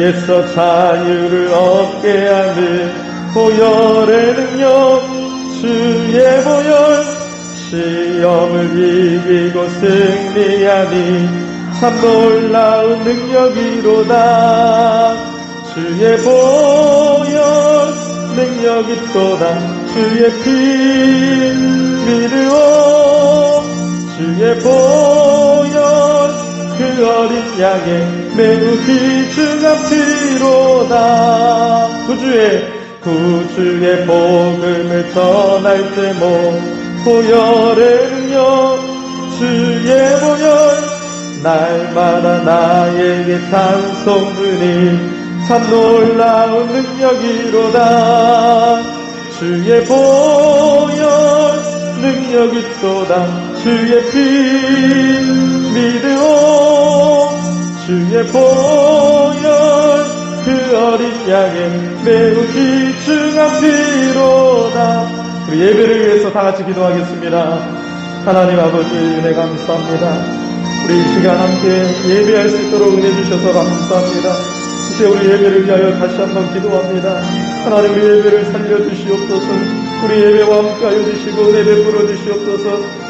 죄에서 자유를 얻게 하는 보혈의 능력, 주의 보혈, 시험을 이기고 승리하니 참 놀라운 능력이로다. 주의 보혈 능력 있도다. 주의 피 믿으오. 주의 보혈 그 어린 양의 매우 귀중한 피로다. 구주의 복음을 전할 때모 보혈의 능력, 주의 보혈 날마다 나에게 찬송 드니 참 놀라운 능력이로다. 주의 보혈 능력 있도다. 주의 피 믿으오. 주의 보혈 그 어린 양의 매우 귀중한 피로다. 우리 예배를 위해서 다 같이 기도하겠습니다. 하나님 아버지 은혜 감사합니다. 우리 이 시간 함께 예배할 수 있도록 은혜 주셔서 감사합니다. 이제 우리 예배를 위하여 다시 한번 기도합니다. 하나님 우리 예배를 살려주시옵소서. 우리 예배와 함께하여 주시고 은혜 베풀어 주시옵소서.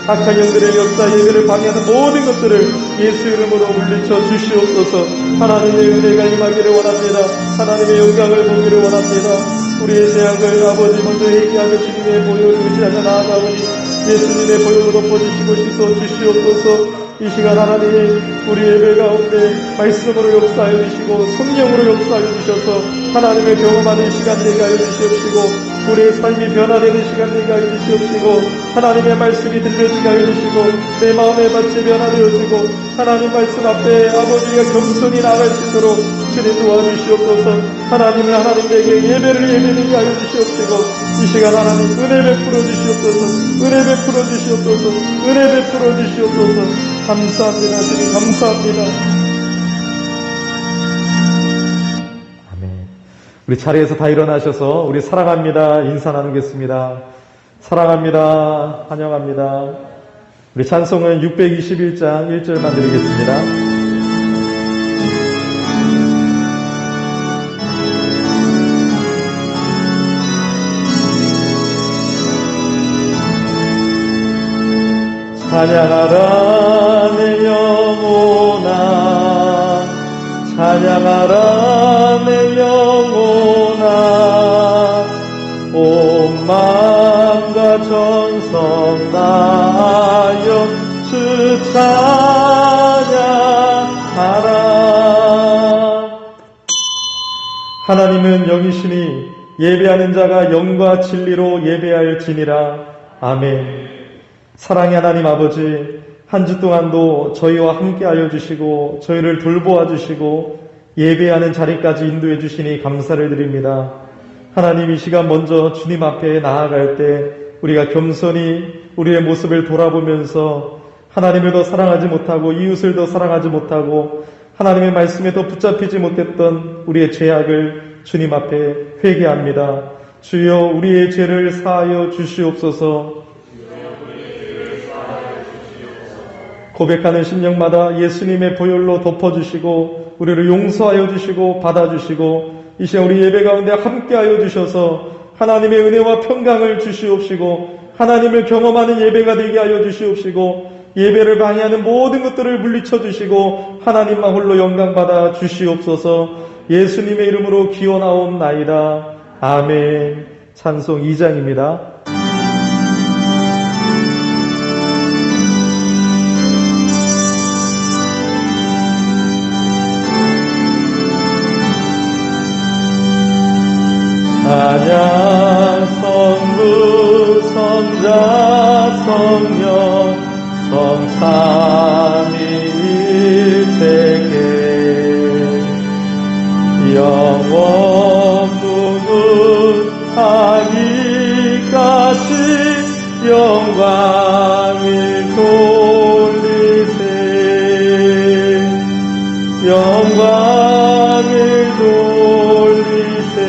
악한 영들의 역사 예배를 방해하는 모든 것들을 예수 이름으로 물리쳐 주시옵소서. 하나님의 은혜가 임하기를 원합니다. 하나님의 영광을 보기를 원합니다. 우리의 죄악을 아버지 먼저 회개하며 주님의 보혈을 의지하며 나아가오니 예수님의 보혈로 덮어주시고 씻어 주시옵소서. 이 시간 하나님 우리 예배 가운데 말씀으로 역사하여 주시고 성령으로 역사하여 주셔서 하나님을 경험하는 시간 되게 하여 주시옵시고 우리의 삶이 변화되는 시간 되게 하여 주시옵시고 하나님의 말씀이 들려지게 하여 주시고 내 마음의 밭이 변화되어지고 하나님 말씀 앞에 아버지가 겸손히 나아갈 수 있도록 주님 도와주시옵소서. 하나님은 하나님에게 예배를 예배드리게 하여 주시옵시고 이 시간 하나님 은혜 베풀어 주시옵소서. 은혜 베풀어 주시옵소서. 은혜 베풀어 주시옵소서. 감사합니다. 주님 감사합니다. 아멘. 우리 자리에서 다 일어나셔서 우리 사랑합니다 인사 나누겠습니다. 사랑합니다. 환영합니다. 우리 찬송은 621장 1절만 드리겠습니다. 찬양하라 내 영혼아, 찬양하라 내 영혼아, 온 마음과 전성 다하여 주 찬양하라. 하나님은 영이시니 예배하는 자가 영과 진리로 예배할지니라. 아멘. 사랑의 하나님 아버지, 한 주 동안도 저희와 함께 하여 주시고 저희를 돌보아 주시고 예배하는 자리까지 인도해 주시니 감사를 드립니다. 하나님 이 시간 먼저 주님 앞에 나아갈 때 우리가 겸손히 우리의 모습을 돌아보면서 하나님을 더 사랑하지 못하고 이웃을 더 사랑하지 못하고 하나님의 말씀에 더 붙잡히지 못했던 우리의 죄악을 주님 앞에 회개합니다. 주여 우리의 죄를 사하여 주시옵소서. 고백하는 심령마다 예수님의 보혈로 덮어주시고 우리를 용서하여 주시고 받아주시고 이 시간 우리 예배 가운데 함께하여 주셔서 하나님의 은혜와 평강을 주시옵시고 하나님을 경험하는 예배가 되게 하여 주시옵시고 예배를 방해하는 모든 것들을 물리쳐 주시고 하나님만 홀로 영광받아 주시옵소서. 예수님의 이름으로 기원하옵나이다. 아멘. 찬송 2장입니다. 찬양 성부 성자 성령 성삼위일체계 영원 부문하기까지 영광을 돌리세 영광을 돌리세.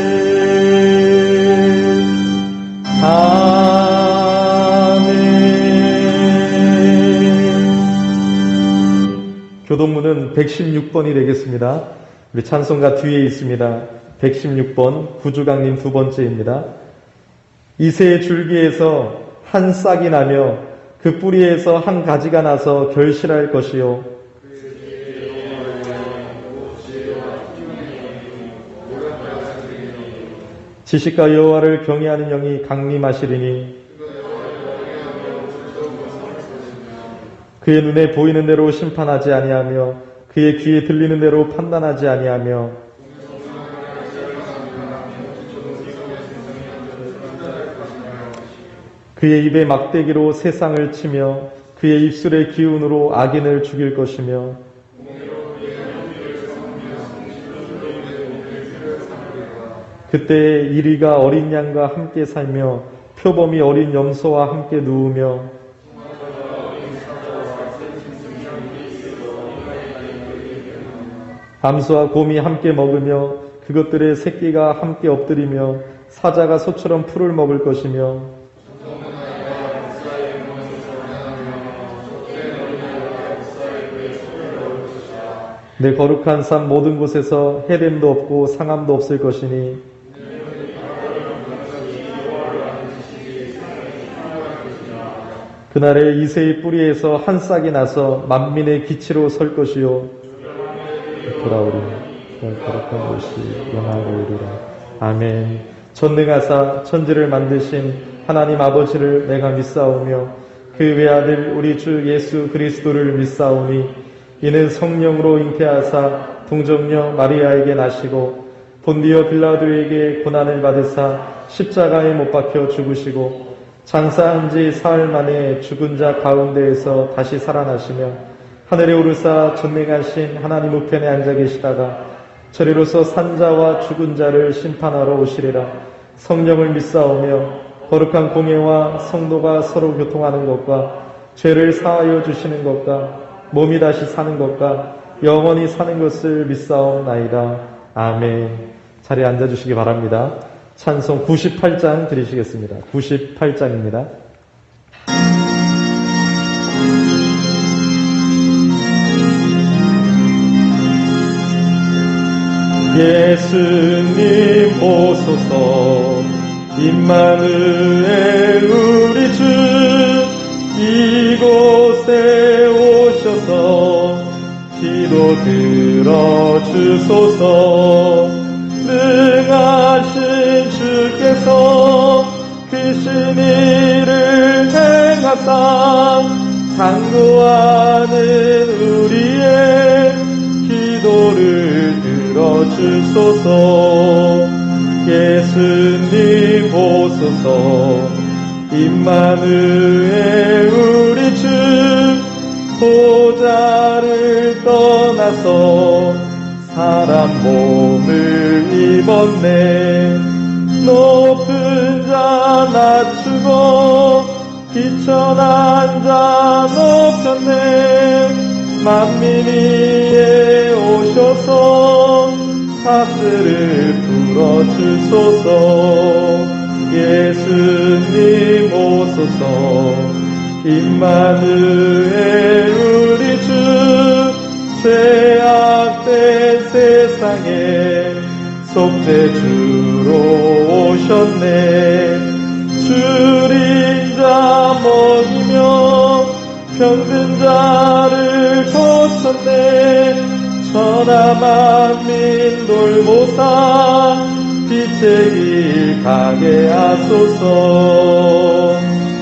교동문은 116번이 되겠습니다. 우리 찬송가 뒤에 있습니다. 116번 구주강림 두 번째입니다. 이새의 줄기에서 한 싹이 나며 그 뿌리에서 한 가지가 나서 결실할 것이요 지식과 여호와를 경외하는 영이 강림하시리니 그의 눈에 보이는 대로 심판하지 아니하며 그의 귀에 들리는 대로 판단하지 아니하며 그의 입에 막대기로 세상을 치며 그의 입술의 기운으로 악인을 죽일 것이며 그때에 이리가 어린 양과 함께 살며 표범이 어린 염소와 함께 누우며 암소와 곰이 함께 먹으며 그것들의 새끼가 함께 엎드리며 사자가 소처럼 풀을 먹을 것이며 내 거룩한 산 모든 곳에서 해됨도 없고 상함도 없을 것이니 그날에 이새의 뿌리에서 한 싹이 나서 만민의 기치로 설 것이요 돌아오리니 거룩한 곳이 영화로 이르라. 아멘. 전능하사 천지를 만드신 하나님 아버지를 내가 믿사오며 그 외아들 우리 주 예수 그리스도를 믿사오니 이는 성령으로 잉태하사 동정녀 마리아에게 나시고 본디오 빌라도에게 고난을 받으사 십자가에 못 박혀 죽으시고 장사한 지 사흘 만에 죽은 자 가운데에서 다시 살아나시며 하늘에 오르사 전능하신 하나님 우편에 앉아 계시다가 저리로서 산자와 죽은 자를 심판하러 오시리라. 성령을 믿사오며 거룩한 공예와 성도가 서로 교통하는 것과 죄를 사하여 주시는 것과 몸이 다시 사는 것과 영원히 사는 것을 믿사옵나이다. 아멘. 자리에 앉아주시기 바랍니다. 찬송 98장 드리시겠습니다. 98장입니다. 예수님 보소서 임마누엘 우리 주 이곳에 오셔서 기도 들어주소서. 능하신 주께서 크신 일을 행하사 간구하는 우리의 기도를 들어주소서. 예수님 보소서 임마누엘 우리 주 보좌를 떠나서 사람 몸을 입었네. 높은 자 낮추고 비천한 자 높였네. 만민 위에 오셔서 사슬을 풀어주소서. 예수님 오소서. 임마누엘 우리 주 죄악된 세상에 속죄주로 오셨네. 줄인 자 먹이며 병든 자를 고쳤네. 천하 만민 돌보사 빛의 길 가게 하소서.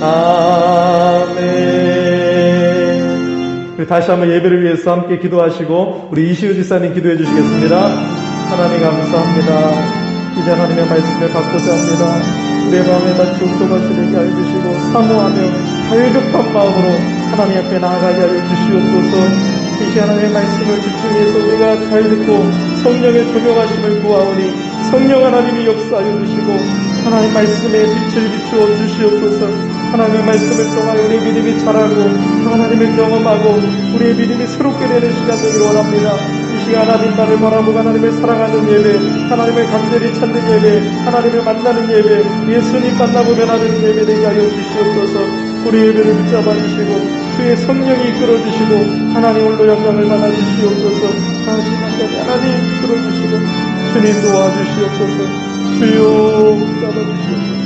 아멘. 우리 다시 한번 예배를 위해서 함께 기도하시고 우리 이시우 지사님 기도해 주시겠습니다. 하나님 감사합니다. 이제 하나님의 말씀을 받고자 합니다. 우리의 마음에다 주소가 되게 알주시고 사모하며 갈급한 마음으로 하나님 앞에 나아가게 하여 주시옵소서. 이 하나님의 말씀을 집중해서 우리가 잘 듣고 성령의 조명하심을 구하오니 성령 하나님이 역사하여 주시고 하나님 말씀에 빛을 비추어 주시옵소서. 하나님의 말씀을 통하여 우리의 믿음이 자라고 하나님을 경험하고 우리의 믿음이 새롭게 되는 시간 되기를 원합니다. 이 시간 하나님 나를 바라보고 하나님을 사랑하는 예배, 하나님을 간절히 찾는 예배, 하나님을 만나는 예배, 예수님 만나보며 하는 예배 되게 하여 주시옵소서. 우리 예배를 붙잡아 주시고 주의 성령이 이끌어 주시고 하나님 홀로 영광을 받아 주시옵소서. 시간에 하나님 들어주시고 주님 도와주시옵소서. 주여 잡아주시옵소서.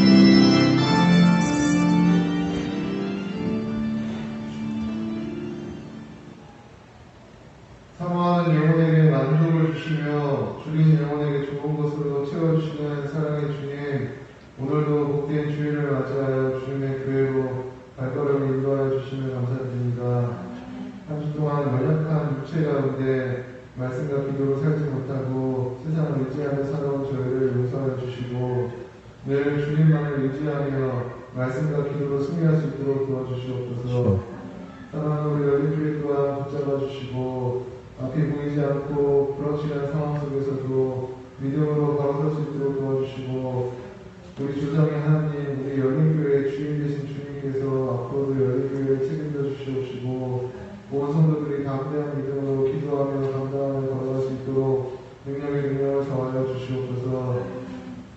사모하는 영혼에게 만족을 주시며 줄인 영혼에게 좋은 것으로 채워주시는 사랑의 주님, 오늘도 복된 주일을 맞이하여 주님의 교회로 발걸음을 인도하여 주시면 감사드립니다. 한 주 동안 연약한 육체 가운데 말씀과 기도로 살지 못하고 세상을 의지하며 살아온 저희를 용서하여 주시고 늘 주님만을 의지하며 말씀과 기도로 승리할 수 있도록 도와주시옵소서. 사랑하는 우리 여린교회 또한 붙잡아 주시고 앞이 보이지 않고 불확실한 상황 속에서도 믿음으로 걸어설 수 있도록 도와주시고 우리 주상의 하나님, 우리 열린교회의 주인 되신 주님께서 앞으로도 열린교회를 책임져 주시옵시고 온 성도들이 담대한 믿음으로 기도하며 감당하며 걸어갈 수 있도록 능력을 더하여 주시옵소서.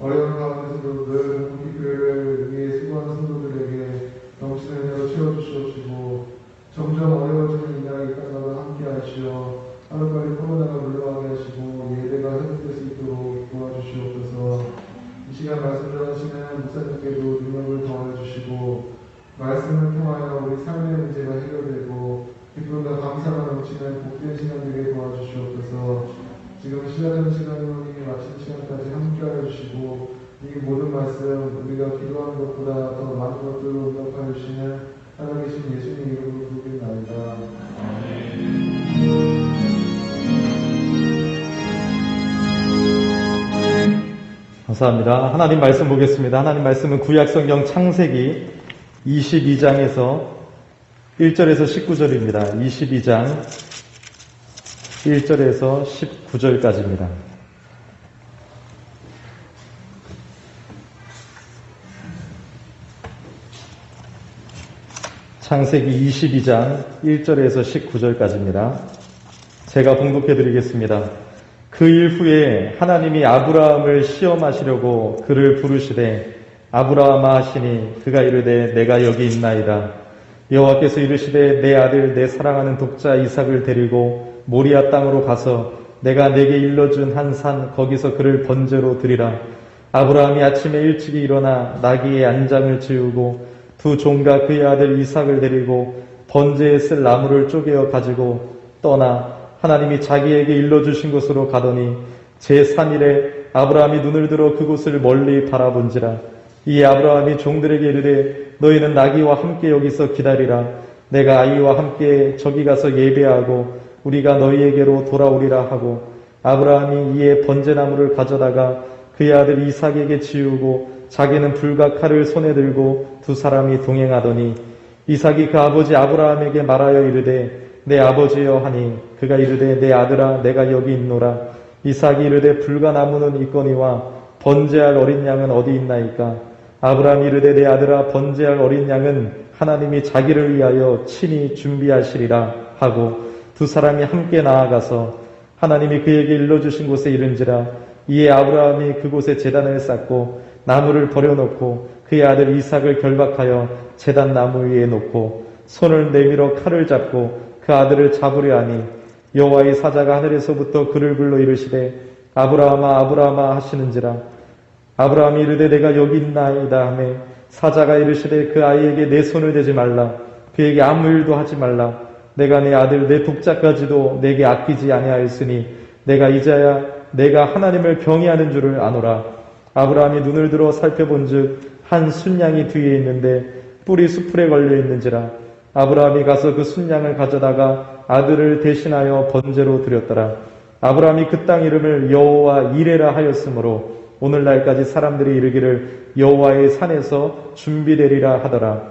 어려운 가운데서도 늘 공기교회를 위해 수고하는 성도들에게 넘치는 은혜로 채워주시옵시고 점점 어려워지는 이 나라의 땅과 함께 하시어 하루빨리 코로나가 물러가게 하시고 예배가 회복될 수 있도록 도와주시옵소서. 이 시간 말씀 전하시는 목사님께도 능력을 더하여 주시고 말씀을 통하여 우리 삶의 문제가 해결되고 기쁨과 감사가 넘치는 복된 시간 되게 도와주시옵소서. 지금 시작하는 시간으로 이미 마치는 시간까지 함께하여 주시고 이 모든 말씀 우리가 기도하는 것보다 더 많은 것들로 응답하여 주시는 살아계신 예수님 이름으로 부르옵나이다. 감사합니다. 하나님 말씀 보겠습니다. 하나님 말씀은 구약성경 창세기 22장에서 1절에서 19절입니다. 22장 1절에서 19절까지입니다. 창세기 22장 1절에서 19절까지입니다. 제가 봉독해 드리겠습니다. 그 일 후에 하나님이 아브라함을 시험하시려고 그를 부르시되 아브라함아 하시니 그가 이르되 내가 여기 있나이다. 여호와께서 이르시되 내 아들 내 사랑하는 독자 이삭을 데리고 모리아 땅으로 가서 내가 내게 일러준 한 산 거기서 그를 번제로 드리라. 아브라함이 아침에 일찍이 일어나 나귀의 안장을 지우고 두 종과 그의 아들 이삭을 데리고 번제에 쓸 나무를 쪼개어 가지고 떠나 하나님이 자기에게 일러주신 곳으로 가더니 제3일에 아브라함이 눈을 들어 그곳을 멀리 바라본지라. 이에 아브라함이 종들에게 이르되 너희는 나귀와 함께 여기서 기다리라. 내가 아이와 함께 저기 가서 예배하고 우리가 너희에게로 돌아오리라 하고 아브라함이 이에 번제나무를 가져다가 그의 아들 이삭에게 지우고 자기는 불과 칼을 손에 들고 두 사람이 동행하더니 이삭이 그 아버지 아브라함에게 말하여 이르되 내 아버지여 하니 그가 이르되 내 아들아 내가 여기 있노라. 이삭이 이르되 불과 나무는 있거니와 번제할 어린 양은 어디 있나이까. 아브라함이 이르되 내 아들아 번제할 어린 양은 하나님이 자기를 위하여 친히 준비하시리라 하고 두 사람이 함께 나아가서 하나님이 그에게 일러주신 곳에 이른지라. 이에 아브라함이 그곳에 제단을 쌓고 나무를 버려놓고 그의 아들 이삭을 결박하여 제단 나무 위에 놓고 손을 내밀어 칼을 잡고 그 아들을 잡으려 하니 여호와의 사자가 하늘에서부터 그를 불러 이르시되 아브라함아 아브라함아 하시는지라. 아브라함이 이르되 내가 여기 있나이다 하매 사자가 이르시되 그 아이에게 내 손을 대지 말라. 그에게 아무 일도 하지 말라. 내가 내 아들 내 독자까지도 내게 아끼지 아니하였으니 내가 이제야 내가 하나님을 경외하는 줄을 아노라. 아브라함이 눈을 들어 살펴본즉 한 순양이 뒤에 있는데 뿔이 수풀에 걸려 있는지라. 아브라함이 가서 그 순양을 가져다가 아들을 대신하여 번제로 드렸더라. 아브라함이 그 땅 이름을 여호와 이레라 하였으므로 오늘날까지 사람들이 이르기를 여호와의 산에서 준비되리라 하더라.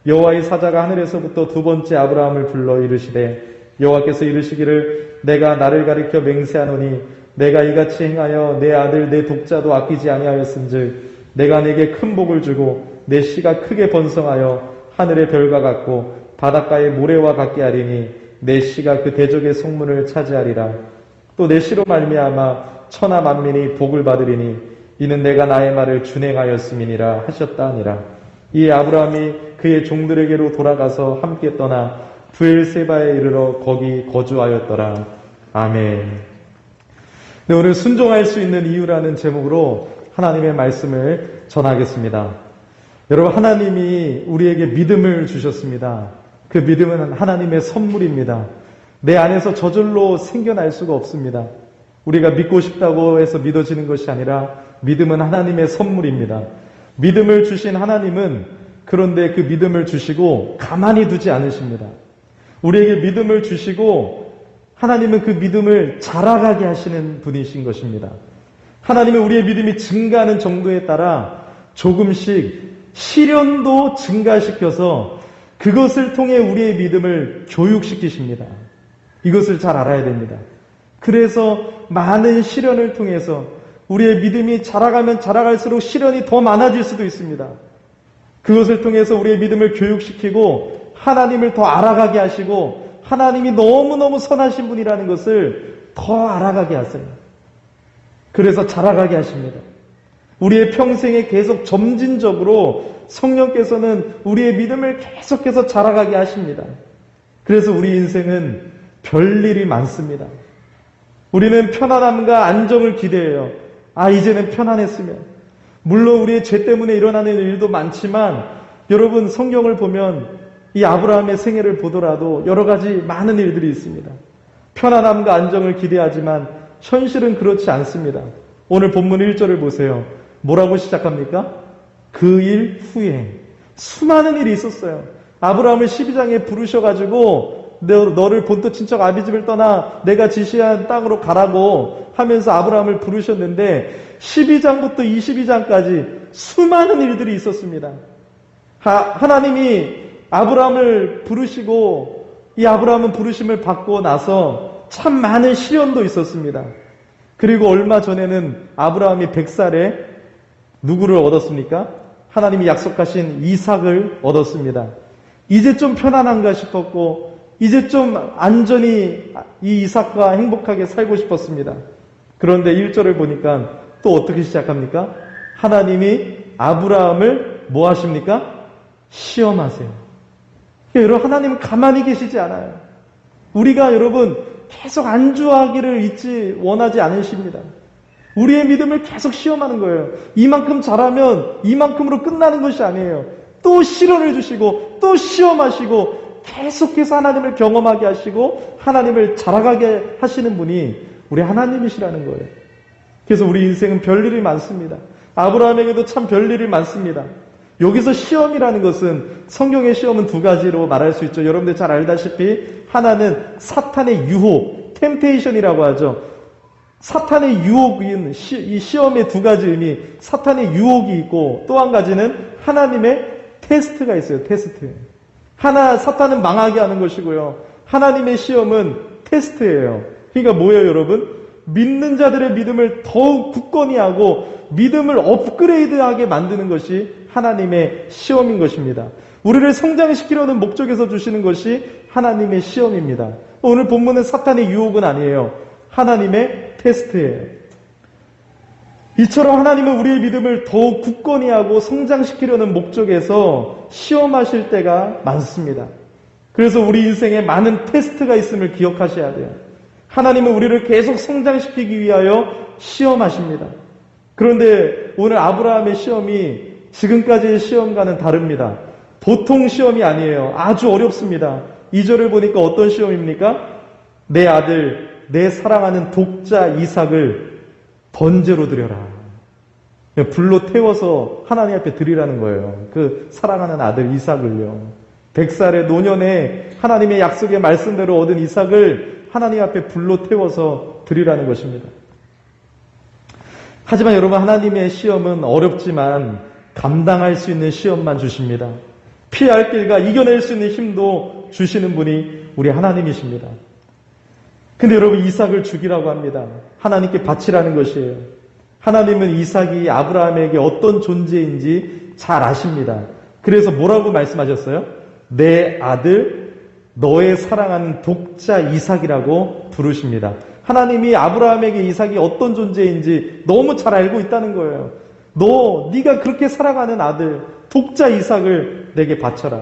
여호와의 사자가 하늘에서부터 두 번째 아브라함을 불러 이르시되 여호와께서 이르시기를 내가 나를 가리켜 맹세하노니 내가 이같이 행하여 내 아들 내 독자도 아끼지 아니하였은즉 내가 내게 큰 복을 주고 내 씨가 크게 번성하여 하늘의 별과 같고 바닷가의 모래와 같게 하리니 내 씨가 그 대적의 성문을 차지하리라. 또 내 씨로 말미암아 천하 만민이 복을 받으리니 이는 내가 나의 말을 준행하였음이니라 하셨다 하니라. 이에 아브라함이 그의 종들에게로 돌아가서 함께 떠나 브엘세바에 이르러 거기 거주하였더라. 아멘. 네, 오늘 순종할 수 있는 이유라는 제목으로 하나님의 말씀을 전하겠습니다. 여러분, 하나님이 우리에게 믿음을 주셨습니다. 그 믿음은 하나님의 선물입니다. 내 안에서 저절로 생겨날 수가 없습니다. 우리가 믿고 싶다고 해서 믿어지는 것이 아니라 믿음은 하나님의 선물입니다. 믿음을 주신 하나님은 그런데 그 믿음을 주시고 가만히 두지 않으십니다. 우리에게 믿음을 주시고 하나님은 그 믿음을 자라가게 하시는 분이신 것입니다. 하나님은 우리의 믿음이 증가하는 정도에 따라 조금씩 시련도 증가시켜서 그것을 통해 우리의 믿음을 교육시키십니다. 이것을 잘 알아야 됩니다. 그래서 많은 시련을 통해서 우리의 믿음이 자라가면 자라갈수록 시련이 더 많아질 수도 있습니다. 그것을 통해서 우리의 믿음을 교육시키고 하나님을 더 알아가게 하시고 하나님이 너무너무 선하신 분이라는 것을 더 알아가게 하세요. 그래서 자라가게 하십니다. 우리의 평생에 계속 점진적으로 성령께서는 우리의 믿음을 계속해서 자라가게 하십니다. 그래서 우리 인생은 별일이 많습니다. 우리는 편안함과 안정을 기대해요. 이제는 편안했으면. 물론 우리의 죄 때문에 일어나는 일도 많지만 여러분, 성경을 보면 이 아브라함의 생애를 보더라도 여러 가지 많은 일들이 있습니다. 편안함과 안정을 기대하지만 현실은 그렇지 않습니다. 오늘 본문 1절을 보세요. 뭐라고 시작합니까? 그 일 후에 수많은 일이 있었어요. 아브라함을 12장에 부르셔가지고 너를 본토 친척 아비집을 떠나 내가 지시한 땅으로 가라고 하면서 아브라함을 부르셨는데 12장부터 22장까지 수많은 일들이 있었습니다. 하나님이 아브라함을 부르시고 이 아브라함은 부르심을 받고 나서 참 많은 시련도 있었습니다. 그리고 얼마 전에는 아브라함이 100살에 누구를 얻었습니까? 하나님이 약속하신 이삭을 얻었습니다. 이제 좀 편안한가 싶었고 이제 좀 안전히 이 이삭과 행복하게 살고 싶었습니다. 그런데 1절을 보니까 또 어떻게 시작합니까? 하나님이 아브라함을 뭐 하십니까? 시험하세요. 여러분, 하나님은 가만히 계시지 않아요. 우리가 여러분 계속 안주하기를 원하지 않으십니다. 우리의 믿음을 계속 시험하는 거예요. 이만큼 잘하면 이만큼으로 끝나는 것이 아니에요. 또 시련을 주시고 또 시험하시고 계속해서 하나님을 경험하게 하시고 하나님을 자라가게 하시는 분이 우리 하나님이시라는 거예요. 그래서 우리 인생은 별일이 많습니다. 아브라함에게도 참 별일이 많습니다. 여기서 시험이라는 것은 성경의 시험은 두 가지로 말할 수 있죠. 여러분들 잘 알다시피 하나는 사탄의 유혹, 템테이션이라고 하죠. 사탄의 유혹인 이 시험의 두 가지 의미, 사탄의 유혹이 있고 또 한 가지는 하나님의 테스트가 있어요. 테스트. 사탄은 망하게 하는 것이고요. 하나님의 시험은 테스트예요. 그러니까 뭐예요, 여러분? 믿는 자들의 믿음을 더욱 굳건히 하고 믿음을 업그레이드하게 만드는 것이 하나님의 시험인 것입니다. 우리를 성장시키려는 목적에서 주시는 것이 하나님의 시험입니다. 오늘 본문은 사탄의 유혹은 아니에요. 하나님의 테스트예요. 이처럼 하나님은 우리의 믿음을 더욱 굳건히 하고 성장시키려는 목적에서 시험하실 때가 많습니다. 그래서 우리 인생에 많은 테스트가 있음을 기억하셔야 돼요. 하나님은 우리를 계속 성장시키기 위하여 시험하십니다. 그런데 오늘 아브라함의 시험이 지금까지의 시험과는 다릅니다. 보통 시험이 아니에요. 아주 어렵습니다. 2절을 보니까 어떤 시험입니까? 내 아들, 내 사랑하는 독자 이삭을 번제로 드려라. 불로 태워서 하나님 앞에 드리라는 거예요. 그 사랑하는 아들 이삭을요. 100살의 노년에 하나님의 약속의 말씀대로 얻은 이삭을 하나님 앞에 불로 태워서 드리라는 것입니다. 하지만 여러분, 하나님의 시험은 어렵지만 감당할 수 있는 시험만 주십니다. 피할 길과 이겨낼 수 있는 힘도 주시는 분이 우리 하나님이십니다. 근데 여러분, 이삭을 죽이라고 합니다. 하나님께 바치라는 것이에요. 하나님은 이삭이 아브라함에게 어떤 존재인지 잘 아십니다. 그래서 뭐라고 말씀하셨어요? 내 아들, 너의 사랑하는 독자 이삭이라고 부르십니다. 하나님이 아브라함에게 이삭이 어떤 존재인지 너무 잘 알고 있다는 거예요. 네가 그렇게 사랑하는 아들, 독자 이삭을 내게 바쳐라.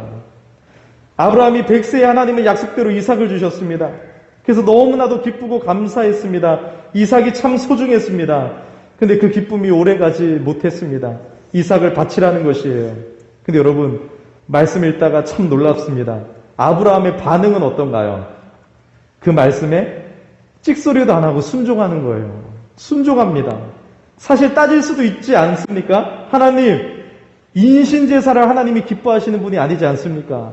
아브라함이 100세에 하나님의 약속대로 이삭을 주셨습니다. 그래서 너무나도 기쁘고 감사했습니다. 이삭이 참 소중했습니다. 근데 그 기쁨이 오래가지 못했습니다. 이삭을 바치라는 것이에요. 근데 여러분, 말씀 읽다가 참 놀랍습니다. 아브라함의 반응은 어떤가요? 그 말씀에 찍소리도 안 하고 순종하는 거예요. 순종합니다. 사실 따질 수도 있지 않습니까? 하나님, 인신제사를 하나님이 기뻐하시는 분이 아니지 않습니까?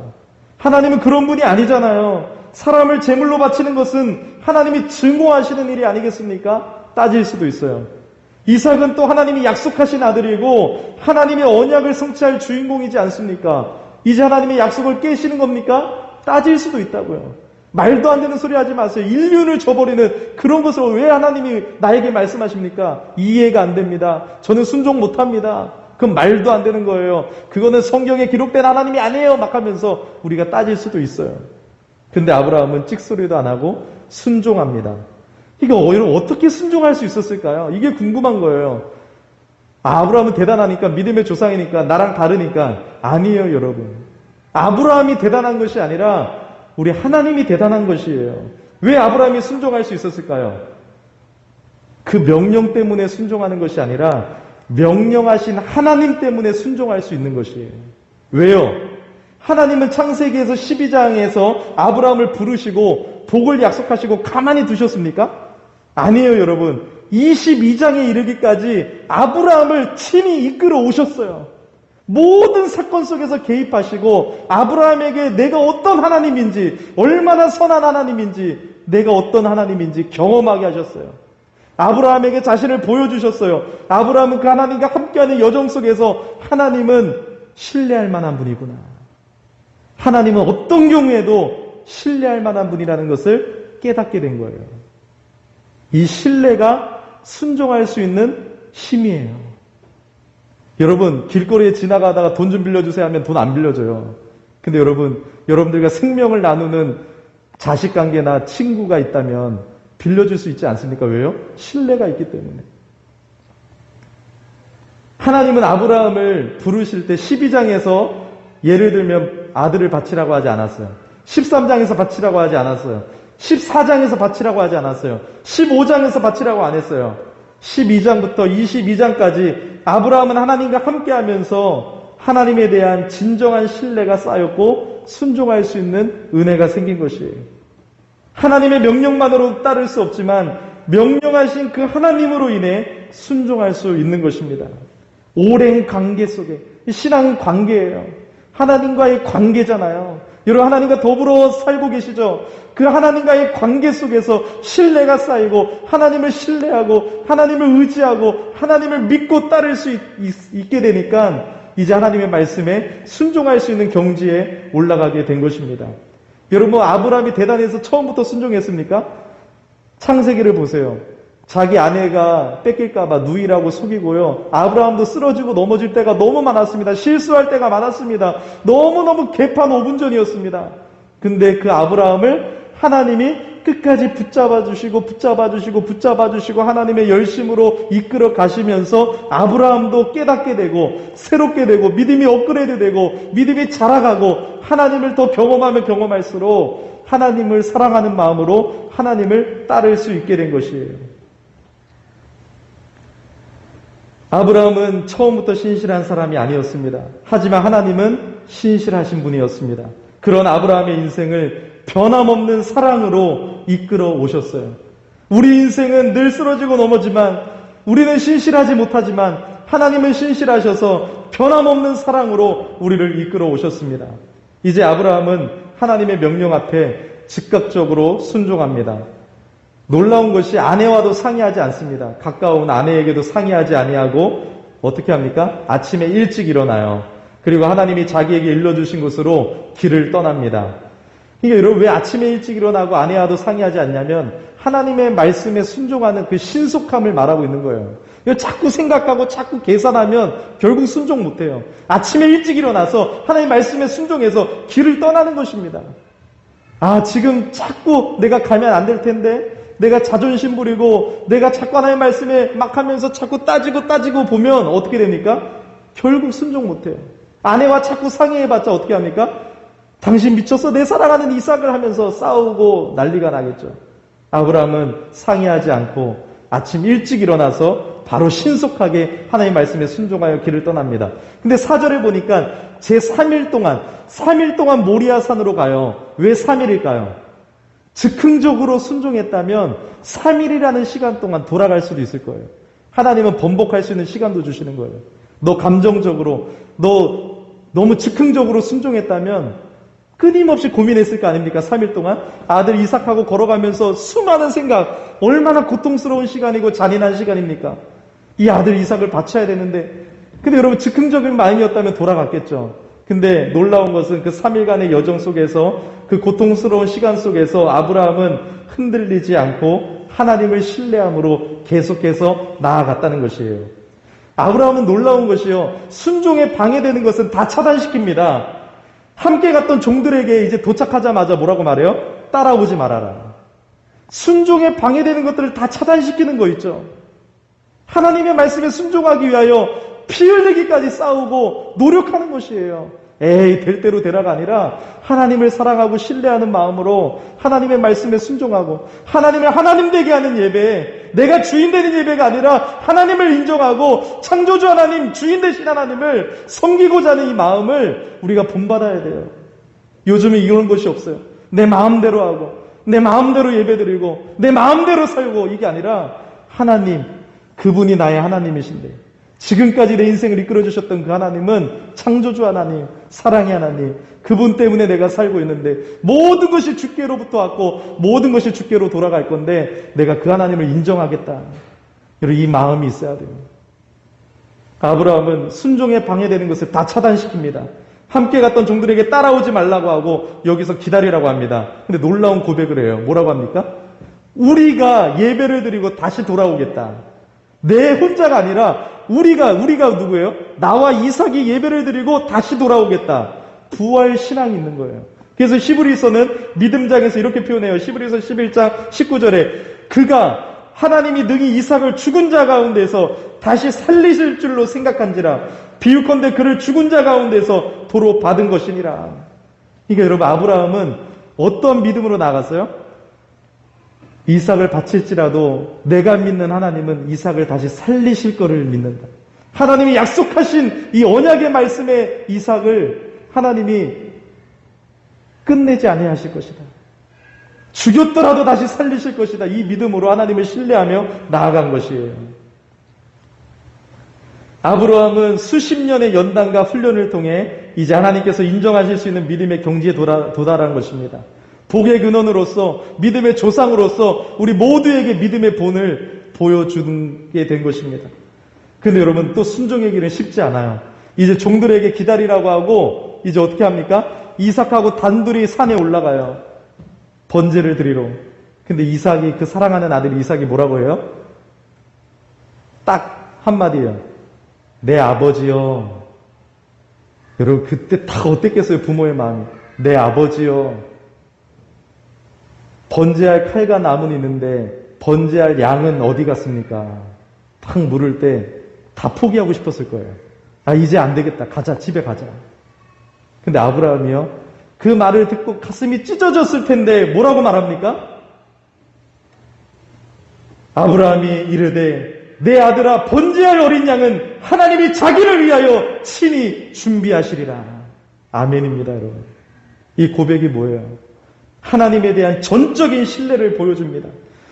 하나님은 그런 분이 아니잖아요. 사람을 제물로 바치는 것은 하나님이 증오하시는 일이 아니겠습니까? 따질 수도 있어요. 이삭은 또 하나님이 약속하신 아들이고 하나님의 언약을 성취할 주인공이지 않습니까? 이제 하나님의 약속을 깨시는 겁니까? 따질 수도 있다고요. 말도 안 되는 소리 하지 마세요. 인륜을 저버리는 그런 것을 왜 하나님이 나에게 말씀하십니까? 이해가 안 됩니다. 저는 순종 못합니다. 그건 말도 안 되는 거예요. 그거는 성경에 기록된 하나님이 아니에요. 막 하면서 우리가 따질 수도 있어요. 근데 아브라함은 찍소리도 안 하고 순종합니다. 이게 어떻게 순종할 수 있었을까요? 이게 궁금한 거예요. 아브라함은 대단하니까, 믿음의 조상이니까, 나랑 다르니까. 아니에요, 여러분. 아브라함이 대단한 것이 아니라 우리 하나님이 대단한 것이에요. 왜 아브라함이 순종할 수 있었을까요? 그 명령 때문에 순종하는 것이 아니라 명령하신 하나님 때문에 순종할 수 있는 것이에요. 왜요? 하나님은 창세기에서 12장에서 아브라함을 부르시고 복을 약속하시고 가만히 두셨습니까? 아니에요, 여러분. 22장에 이르기까지 아브라함을 친히 이끌어 오셨어요. 모든 사건 속에서 개입하시고 아브라함에게 내가 어떤 하나님인지, 얼마나 선한 하나님인지, 내가 어떤 하나님인지 경험하게 하셨어요. 아브라함에게 자신을 보여주셨어요. 아브라함은 그 하나님과 함께하는 여정 속에서 하나님은 신뢰할 만한 분이구나. 하나님은 어떤 경우에도 신뢰할 만한 분이라는 것을 깨닫게 된 거예요. 이 신뢰가 순종할 수 있는 힘이에요. 여러분, 길거리에 지나가다가 돈 좀 빌려주세요 하면 돈 안 빌려줘요. 근데 여러분들과 생명을 나누는 자식관계나 친구가 있다면 빌려줄 수 있지 않습니까? 왜요? 신뢰가 있기 때문에. 하나님은 아브라함을 부르실 때 12장에서 예를 들면 아들을 바치라고 하지 않았어요. 13장에서 바치라고 하지 않았어요. 14장에서 바치라고 하지 않았어요. 15장에서 바치라고 안 했어요. 12장부터 22장까지 아브라함은 하나님과 함께하면서 하나님에 대한 진정한 신뢰가 쌓였고 순종할 수 있는 은혜가 생긴 것이에요. 하나님의 명령만으로 따를 수 없지만 명령하신 그 하나님으로 인해 순종할 수 있는 것입니다. 오랜 관계 속에, 신앙은 관계예요. 하나님과의 관계잖아요. 여러분, 하나님과 더불어 살고 계시죠? 그 하나님과의 관계 속에서 신뢰가 쌓이고 하나님을 신뢰하고 하나님을 의지하고 하나님을 믿고 따를 수 있게 되니까 이제 하나님의 말씀에 순종할 수 있는 경지에 올라가게 된 것입니다. 여러분, 아브라함이 대단해서 처음부터 순종했습니까? 창세기를 보세요. 자기 아내가 뺏길까봐 누이라고 속이고요. 아브라함도 쓰러지고 넘어질 때가 너무 많았습니다. 실수할 때가 많았습니다. 너무너무 개판 5분 전이었습니다. 근데 그 아브라함을 하나님이 끝까지 붙잡아 주시고 하나님의 열심으로 이끌어 가시면서 아브라함도 깨닫게 되고 새롭게 되고 믿음이 업그레이드 되고 믿음이 자라가고 하나님을 더 경험하면 경험할수록 하나님을 사랑하는 마음으로 하나님을 따를 수 있게 된 것이에요. 아브라함은 처음부터 신실한 사람이 아니었습니다. 하지만 하나님은 신실하신 분이었습니다. 그런 아브라함의 인생을 변함없는 사랑으로 이끌어 오셨어요. 우리 인생은 늘 쓰러지고 넘어지만 우리는 신실하지 못하지만 하나님은 신실하셔서 변함없는 사랑으로 우리를 이끌어 오셨습니다. 이제 아브라함은 하나님의 명령 앞에 즉각적으로 순종합니다. 놀라운 것이 아내와도 상의하지 않습니다. 가까운 아내에게도 상의하지 아니하고 어떻게 합니까? 아침에 일찍 일어나요. 그리고 하나님이 자기에게 일러주신 곳으로 길을 떠납니다. 그러니까 여러분, 왜 아침에 일찍 일어나고 아내와도 상의하지 않냐면 하나님의 말씀에 순종하는 그 신속함을 말하고 있는 거예요. 자꾸 생각하고 자꾸 계산하면 결국 순종 못해요. 아침에 일찍 일어나서 하나님 말씀에 순종해서 길을 떠나는 것입니다. 아, 지금 자꾸 내가 가면 안 될 텐데, 내가 자존심 부리고 내가 자꾸 하나님의 말씀에 막 하면서 자꾸 따지고 보면 어떻게 됩니까? 결국 순종 못해요. 아내와 자꾸 상의해봤자 어떻게 합니까? 당신 미쳤어? 내 사랑하는 이삭을 하면서 싸우고 난리가 나겠죠. 아브라함은 상의하지 않고 아침 일찍 일어나서 바로 신속하게 하나님의 말씀에 순종하여 길을 떠납니다. 근데 4절에 보니까 제 3일 동안 모리아산으로 가요. 왜 3일일까요? 즉흥적으로 순종했다면 3일이라는 시간 동안 돌아갈 수도 있을 거예요. 하나님은 번복할 수 있는 시간도 주시는 거예요. 너 감정적으로, 너 너무 즉흥적으로 순종했다면 끊임없이 고민했을 거 아닙니까? 3일 동안 아들 이삭하고 걸어가면서 수많은 생각, 얼마나 고통스러운 시간이고 잔인한 시간입니까? 이 아들 이삭을 바쳐야 되는데, 근데 여러분 즉흥적인 마음이었다면 돌아갔겠죠. 근데 놀라운 것은 그 3일간의 여정 속에서, 그 고통스러운 시간 속에서 아브라함은 흔들리지 않고 하나님을 신뢰함으로 계속해서 나아갔다는 것이에요. 아브라함은 놀라운 것이요, 순종에 방해되는 것은 다 차단시킵니다. 함께 갔던 종들에게 이제 도착하자마자 뭐라고 말해요? 따라오지 말아라. 순종에 방해되는 것들을 다 차단시키는 거 있죠. 하나님의 말씀에 순종하기 위하여 피 흘리기까지 싸우고 노력하는 것이에요. 에이, 될 대로 되라가 아니라 하나님을 사랑하고 신뢰하는 마음으로 하나님의 말씀에 순종하고 하나님을 하나님 되게 하는 예배, 내가 주인 되는 예배가 아니라 하나님을 인정하고 창조주 하나님, 주인 되신 하나님을 섬기고자 하는 이 마음을 우리가 본받아야 돼요. 요즘에 이런 것이 없어요. 내 마음대로 하고 내 마음대로 예배드리고 내 마음대로 살고, 이게 아니라 하나님, 그분이 나의 하나님이신데, 지금까지 내 인생을 이끌어주셨던 그 하나님은 창조주 하나님, 사랑의 하나님, 그분 때문에 내가 살고 있는데 모든 것이 주께로부터 왔고 모든 것이 주께로 돌아갈 건데 내가 그 하나님을 인정하겠다. 여러분, 이 마음이 있어야 돼요. 아브라함은 순종에 방해되는 것을 다 차단시킵니다. 함께 갔던 종들에게 따라오지 말라고 하고 여기서 기다리라고 합니다. 근데 놀라운 고백을 해요. 뭐라고 합니까? 우리가 예배를 드리고 다시 돌아오겠다. 내 혼자가 아니라 우리가 누구예요? 나와 이삭이 예배를 드리고 다시 돌아오겠다. 부활 신앙이 있는 거예요. 그래서 히브리서는 믿음장에서 이렇게 표현해요. 히브리서 11장 19절에 그가 하나님이 능히 이삭을 죽은 자 가운데서 다시 살리실 줄로 생각한지라 비유컨대 그를 죽은 자 가운데서 도로 받은 것이니라. 그러니까 여러분, 아브라함은 어떤 믿음으로 나갔어요? 이삭을 바칠지라도 내가 믿는 하나님은 이삭을 다시 살리실 거를 믿는다. 하나님이 약속하신 이 언약의 말씀의 이삭을 하나님이 끝내지 아니하실 것이다. 죽였더라도 다시 살리실 것이다. 이 믿음으로 하나님을 신뢰하며 나아간 것이에요. 아브라함은 수십 년의 연단과 훈련을 통해 이제 하나님께서 인정하실 수 있는 믿음의 경지에 도달한 것입니다. 복의 근원으로서, 믿음의 조상으로서 우리 모두에게 믿음의 본을 보여주게 된 것입니다. 근데 여러분, 또 순종의 길은 쉽지 않아요. 이제 종들에게 기다리라고 하고 이제 어떻게 합니까? 이삭하고 단둘이 산에 올라가요. 번제를 드리러. 근데 이삭이, 그 사랑하는 아들 이삭이 뭐라고 해요? 딱 한마디예요. 내 아버지요. 여러분, 그때 딱 어땠겠어요? 부모의 마음이. 내 아버지요. 번제할 칼과 나무는 있는데 번제할 양은 어디 갔습니까? 탁 물을 때 다 포기하고 싶었을 거예요. 아, 이제 안 되겠다. 가자. 집에 가자. 근데 아브라함이요, 그 말을 듣고 가슴이 찢어졌을 텐데 뭐라고 말합니까? 아브라함이 이르되 내 아들아, 번제할 어린 양은 하나님이 자기를 위하여 친히 준비하시리라. 아멘입니다, 여러분. 이 고백이 뭐예요? 하나님에 대한 전적인 신뢰를 보여줍니다.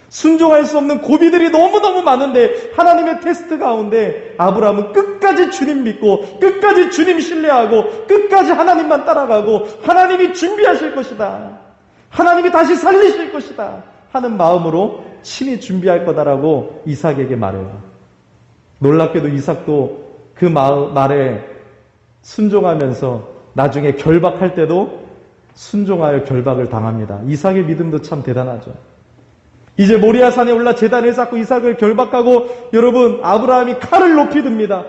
순종할 수 없는 고비들이 너무너무 많은데 하나님의 테스트 가운데 아브라함은 끝까지 주님 믿고 끝까지 주님 신뢰하고 끝까지 하나님만 따라가고 하나님이 준비하실 것이다, 하나님이 다시 살리실 것이다 하는 마음으로 친히 준비할 거다라고 이삭에게 말해요. 놀랍게도 이삭도 그 말에 순종하면서 나중에 결박할 때도 순종하여 결박을 당합니다. 이삭의 믿음도 참 대단하죠. 이제 모리아산에 올라 제단을 쌓고 이삭을 결박하고, 여러분, 아브라함이 칼을 높이 듭니다.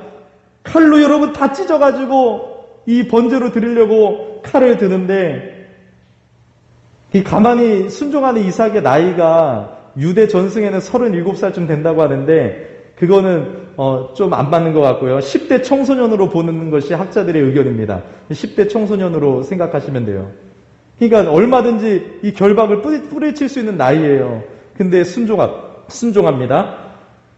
칼로 여러분 다 찢어가지고 이 번제로 드리려고 칼을 드는데, 이 가만히 순종하는 이삭의 나이가 유대 전승에는 37살쯤 된다고 하는데 그거는 좀 안 맞는 것 같고요. 10대 청소년으로 보는 것이 학자들의 의견입니다. 10대 청소년으로 생각하시면 돼요. 그러니까 얼마든지 이 결박을 뿌리칠 수 있는 나이예요. 근데 순종합니다.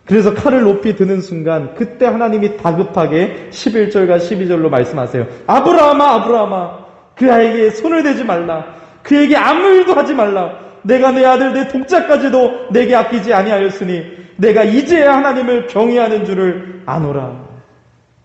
그래서 칼을 높이 드는 순간 그때 하나님이 다급하게 11절과 12절로 말씀하세요. 아브라함아, 아브라함아, 그 아이에게 손을 대지 말라. 그에게 아무 일도 하지 말라. 내가 내 아들 내 독자까지도 내게 아끼지 아니하였으니 내가 이제야 하나님을 경외하는 줄을 아노라.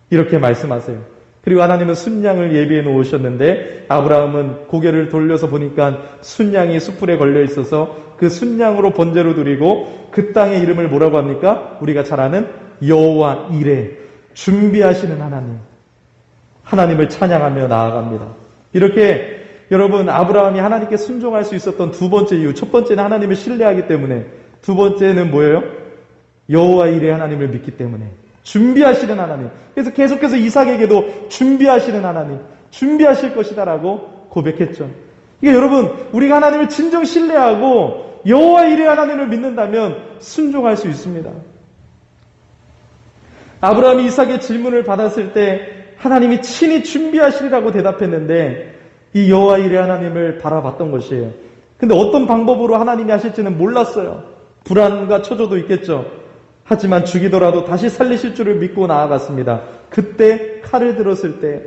이렇게 말씀하세요. 그리고 하나님은 순양을 예비해 놓으셨는데 아브라함은 고개를 돌려서 보니까 순양이 숯불에 걸려 있어서 그 순양으로 번제로 드리고 그 땅의 이름을 뭐라고 합니까? 우리가 잘 아는 여호와 이레, 준비하시는 하나님, 하나님을 찬양하며 나아갑니다. 이렇게 여러분, 아브라함이 하나님께 순종할 수 있었던 두 번째 이유, 첫 번째는 하나님을 신뢰하기 때문에, 두 번째는 뭐예요? 여호와 이레 하나님을 믿기 때문에. 준비하시는 하나님. 그래서 계속해서 이삭에게도 준비하시는 하나님, 준비하실 것이다라고 고백했죠. 이게 여러분, 우리가 하나님을 진정 신뢰하고 여호와 이레 하나님을 믿는다면 순종할 수 있습니다. 아브라함이 이삭의 질문을 받았을 때 하나님이 친히 준비하시리라고 대답했는데 이 여호와 이레 하나님을 바라봤던 것이에요. 근데 어떤 방법으로 하나님이 하실지는 몰랐어요. 불안과 초조도 있겠죠. 하지만 죽이더라도 다시 살리실 줄을 믿고 나아갔습니다. 그때 칼을 들었을 때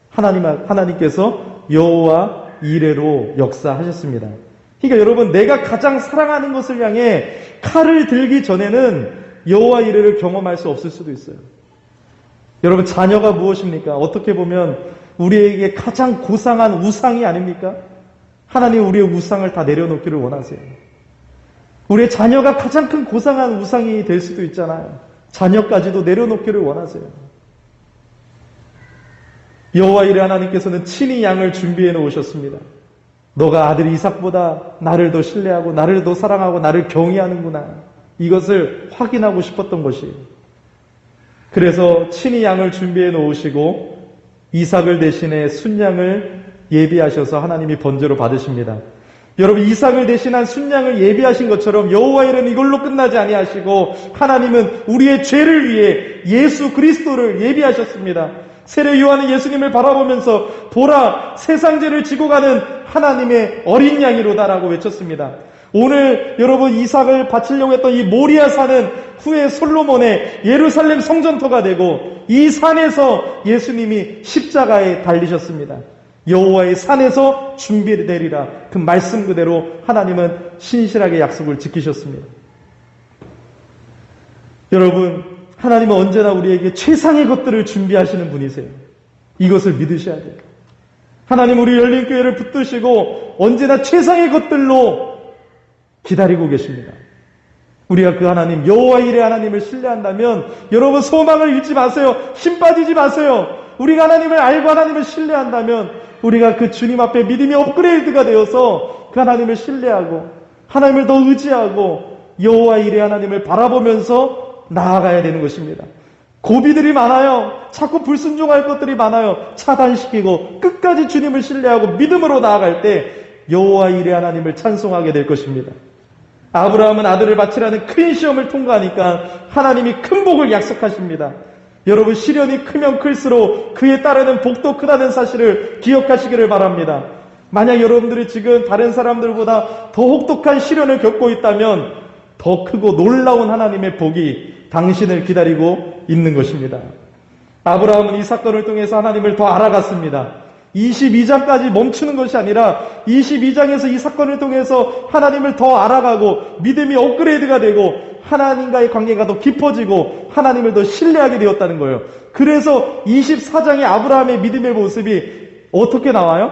하나님께서 여호와 이레로 역사하셨습니다. 그러니까 여러분, 내가 가장 사랑하는 것을 향해 칼을 들기 전에는 여호와 이레를 경험할 수 없을 수도 있어요. 여러분, 자녀가 무엇입니까? 어떻게 보면 우리에게 가장 고상한 우상이 아닙니까? 하나님 우리의 우상을 다 내려놓기를 원하세요. 우리의 자녀가 가장 큰 고상한 우상이 될 수도 있잖아요. 자녀까지도 내려놓기를 원하세요. 여호와 이레 하나님께서는 친히 양을 준비해 놓으셨습니다. 너가 아들 이삭보다 나를 더 신뢰하고 나를 더 사랑하고 나를 경외하는구나. 이것을 확인하고 싶었던 것이에요. 그래서 친히 양을 준비해 놓으시고 이삭을 대신해 순양을 예비하셔서 하나님이 번제로 받으십니다. 여러분, 이삭을 대신한 순양을 예비하신 것처럼 여호와 이레는 이걸로 끝나지 아니하시고 하나님은 우리의 죄를 위해 예수 그리스도를 예비하셨습니다. 세례 요한은 예수님을 바라보면서 보라, 세상 죄를 지고 가는 하나님의 어린 양이로다라고 외쳤습니다. 오늘 여러분, 이삭을 바치려고 했던 이 모리아 산은 후에 솔로몬의 예루살렘 성전터가 되고 이 산에서 예수님이 십자가에 달리셨습니다. 여호와의 산에서 준비되리라. 그 말씀 그대로 하나님은 신실하게 약속을 지키셨습니다. 여러분, 하나님은 언제나 우리에게 최상의 것들을 준비하시는 분이세요. 이것을 믿으셔야 돼요. 하나님 우리 열린교회를 붙드시고 언제나 최상의 것들로 기다리고 계십니다. 우리가 그 하나님, 여호와 이레 하나님을 신뢰한다면 여러분, 소망을 잃지 마세요. 힘 빠지지 마세요. 우리가 하나님을 알고 하나님을 신뢰한다면 우리가 그 주님 앞에 믿음이 업그레이드가 되어서 그 하나님을 신뢰하고 하나님을 더 의지하고 여호와 이레 하나님을 바라보면서 나아가야 되는 것입니다. 고비들이 많아요. 자꾸 불순종할 것들이 많아요. 차단시키고 끝까지 주님을 신뢰하고 믿음으로 나아갈 때 여호와 이레 하나님을 찬송하게 될 것입니다. 아브라함은 아들을 바치라는 큰 시험을 통과하니까 하나님이 큰 복을 약속하십니다. 여러분, 시련이 크면 클수록 그에 따르는 복도 크다는 사실을 기억하시기를 바랍니다. 만약 여러분들이 지금 다른 사람들보다 더 혹독한 시련을 겪고 있다면 더 크고 놀라운 하나님의 복이 당신을 기다리고 있는 것입니다. 아브라함은 이 사건을 통해서 하나님을 더 알아갔습니다. 22장까지 멈추는 것이 아니라 22장에서 이 사건을 통해서 하나님을 더 알아가고 믿음이 업그레이드가 되고 하나님과의 관계가 더 깊어지고 하나님을 더 신뢰하게 되었다는 거예요. 그래서 24장의 아브라함의 믿음의 모습이 어떻게 나와요?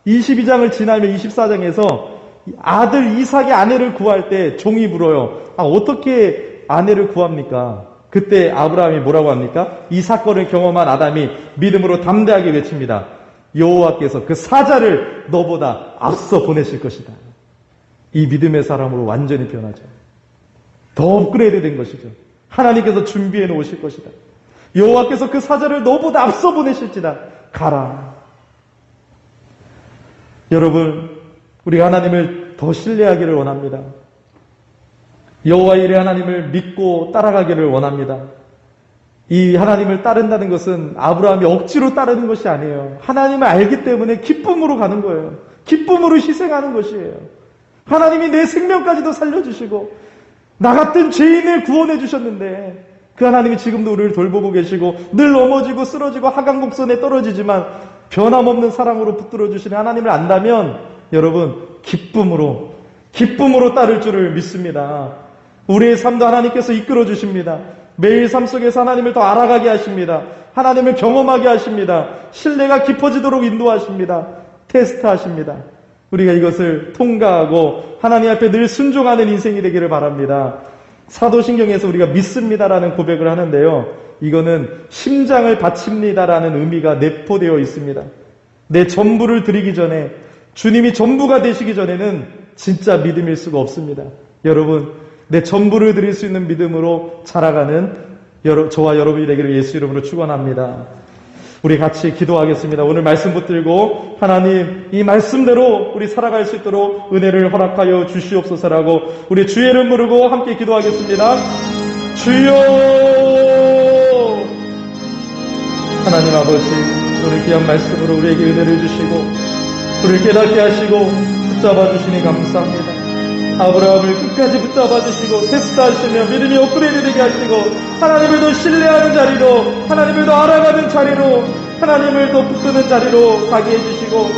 22장을 지나면 24장에서 아들 이삭의 아내를 구할 때 종이 물어요. 어떻게 아내를 구합니까? 그때 아브라함이 뭐라고 합니까? 이 사건을 경험한 아담이 믿음으로 담대하게 외칩니다. 여호와께서 그 사자를 너보다 앞서 보내실 것이다. 이 믿음의 사람으로 완전히 변하죠. 더 업그레이드 된 것이죠. 하나님께서 준비해 놓으실 것이다. 여호와께서 그 사자를 너보다 앞서 보내실지다. 가라. 여러분, 우리가 하나님을 더 신뢰하기를 원합니다. 여호와 이레 하나님을 믿고 따라가기를 원합니다. 이 하나님을 따른다는 것은 아브라함이 억지로 따르는 것이 아니에요. 하나님을 알기 때문에 기쁨으로 가는 거예요. 기쁨으로 희생하는 것이에요. 하나님이 내 생명까지도 살려주시고 나 같은 죄인을 구원해 주셨는데 그 하나님이 지금도 우리를 돌보고 계시고 늘 넘어지고 쓰러지고 하강곡선에 떨어지지만 변함없는 사랑으로 붙들어 주시는 하나님을 안다면 여러분 기쁨으로 따를 줄을 믿습니다. 우리의 삶도 하나님께서 이끌어 주십니다. 매일 삶 속에서 하나님을 더 알아가게 하십니다. 하나님을 경험하게 하십니다. 신뢰가 깊어지도록 인도하십니다. 테스트하십니다. 우리가 이것을 통과하고 하나님 앞에 늘 순종하는 인생이 되기를 바랍니다. 사도신경에서 우리가 믿습니다라는 고백을 하는데요. 이거는 심장을 바칩니다라는 의미가 내포되어 있습니다. 내 전부를 드리기 전에 주님이 전부가 되시기 전에는 진짜 믿음일 수가 없습니다. 여러분 내 전부를 드릴 수 있는 믿음으로 자라가는 저와 여러분이 되기를 예수 이름으로 축원합니다. 우리 같이 기도하겠습니다. 오늘 말씀 붙들고 하나님 이 말씀대로 우리 살아갈 수 있도록 은혜를 허락하여 주시옵소서라고 우리 주의 이름 부르고 함께 기도하겠습니다. 주여 하나님 아버지 오늘 귀한 말씀으로 우리에게 은혜를 주시고 우리를 깨닫게 하시고 붙잡아 주시니 감사합니다. 아브라함을 끝까지 붙잡아 주시고 테스트하시며 믿음이 업그레이드 되게 하시고 하나님을 더 신뢰하는 자리로 하나님을 더 알아가는 자리로 하나님을 더 붙드는 자리로 가게 해주시고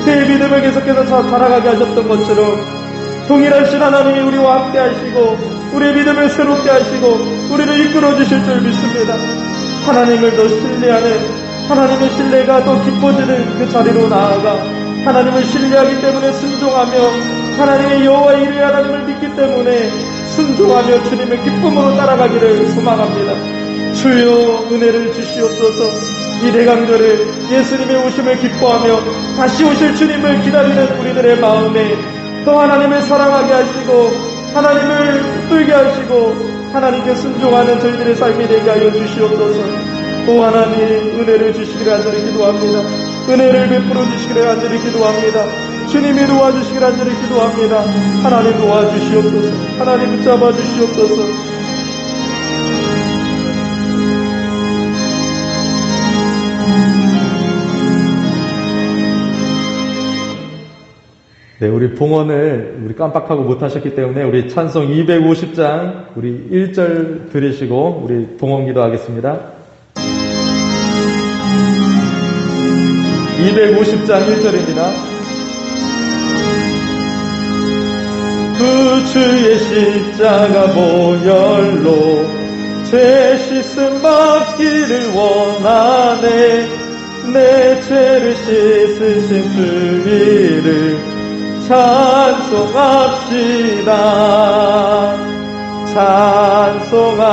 그의 믿음을 계속해서 자라가게 하셨던 것처럼 동일하신 하나님이 우리와 함께 하시고 우리의 믿음을 새롭게 하시고 우리를 이끌어 주실 줄 믿습니다. 하나님을 더 신뢰하는 하나님의 신뢰가 더 깊어지는 그 자리로 나아가 하나님을 신뢰하기 때문에 순종하며 하나님의 여호와의 일을 하나님을 믿기 때문에 순종하며 주님의 기쁨으로 따라가기를 소망합니다. 주여 은혜를 주시옵소서. 이 대강절에 예수님의 오심을 기뻐하며 다시 오실 주님을 기다리는 우리들의 마음에 더 하나님을 사랑하게 하시고 하나님을 붙들게 하시고 하나님께 순종하는 저희들의 삶이 되게 하여 주시옵소서. 오 하나님 은혜를 주시기를 간절히 기도합니다. 은혜를 베풀어 주시기를 간절히 기도합니다. 주님이 도와주시기를 간절히 기도합니다. 하나님 도와주시옵소서. 하나님 붙잡아 주시옵소서. 네, 우리 봉헌을 우리 깜빡하고 못하셨기 때문에 우리 찬송 250장 우리 1절 들으시고 우리 봉헌 기도하겠습니다. 250장 1절입니다. 주의 십자가 보혈로 죄 씻음 받기를 원하네. 내 죄를 씻으신 주 이름 찬송합시다. 찬송합시다.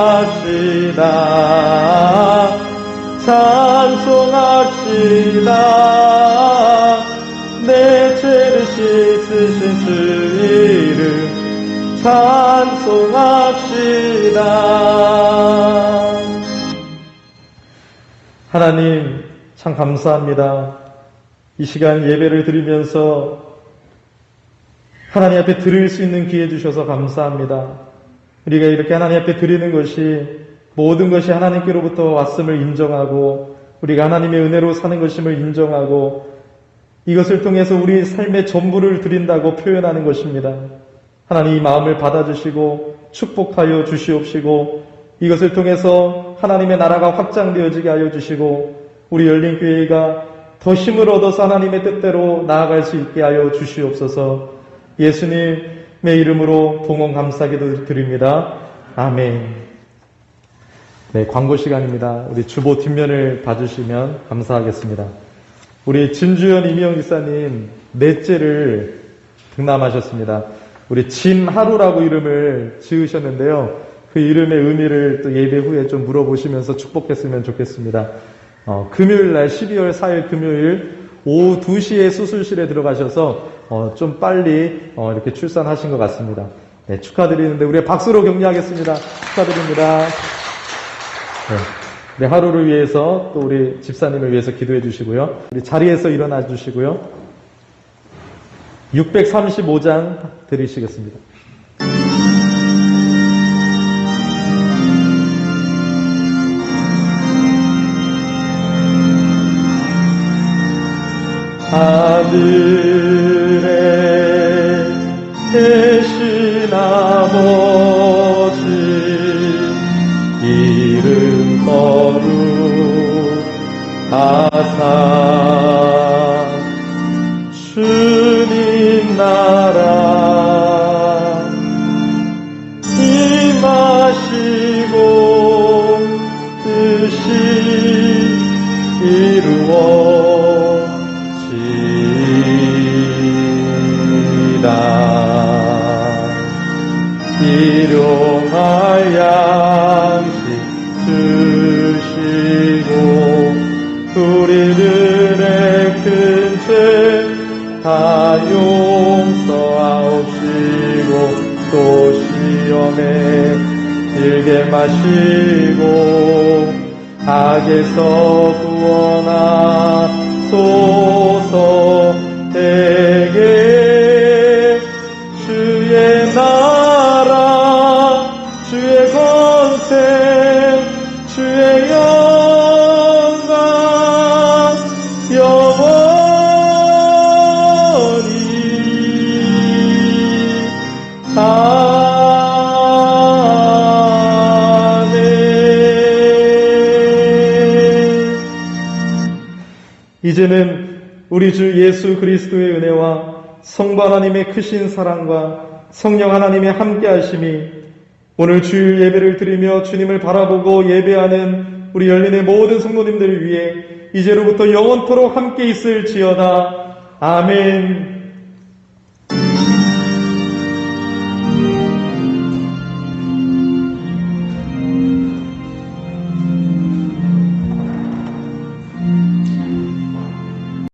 찬송합시다. 내 죄를 씻으신 주 이름 찬송합시다. 하나님 참 감사합니다. 이 시간 예배를 드리면서 하나님 앞에 드릴 수 있는 기회 주셔서 감사합니다. 우리가 이렇게 하나님 앞에 드리는 것이 모든 것이 하나님께로부터 왔음을 인정하고 우리가 하나님의 은혜로 사는 것임을 인정하고 이것을 통해서 우리 삶의 전부를 드린다고 표현하는 것입니다. 하나님 이 마음을 받아주시고 축복하여 주시옵시고 이것을 통해서 하나님의 나라가 확장되어지게 하여 주시고 우리 열린교회가 더 힘을 얻어서 하나님의 뜻대로 나아갈 수 있게 하여 주시옵소서. 예수님의 이름으로 봉헌 감사기도 드립니다. 아멘. 네, 광고 시간입니다. 우리 주보 뒷면을 봐주시면 감사하겠습니다. 우리 진주현 이미영 기사님 넷째를 등남하셨습니다. 우리 진하루라고 이름을 지으셨는데요. 그 이름의 의미를 또 예배 후에 좀 물어보시면서 축복했으면 좋겠습니다. 금요일날 12월 4일 금요일 오후 2시에 수술실에 들어가셔서 좀 빨리 이렇게 출산하신 것 같습니다. 네, 축하드리는데 우리 박수로 격려하겠습니다. 축하드립니다. 네, 하루를 위해서 또 우리 집사님을 위해서 기도해 주시고요. 우리 자리에서 일어나 주시고요. 635장 드리시겠습니다. 아들 대신 아버지 이름 거룩하사 주님 나라 임하시고 뜻이 이루어지리라. 일용할 양식 주시고 우리들의 큰 죄 다 용서하옵시고 또 시험에 들게 마시고 악에서 구원하소서. 대개 주의 나라 주의 권세 주의 영광 영원히 아멘. 이제는 우리 주 예수 그리스도의 은혜와 성부 하나님의 크신 사랑과 성령 하나님의 함께하심이 오늘 주일 예배를 드리며 주님을 바라보고 예배하는 우리 열린의 모든 성도님들을 위해 이제로부터 영원토록 함께 있을지어다. 아멘.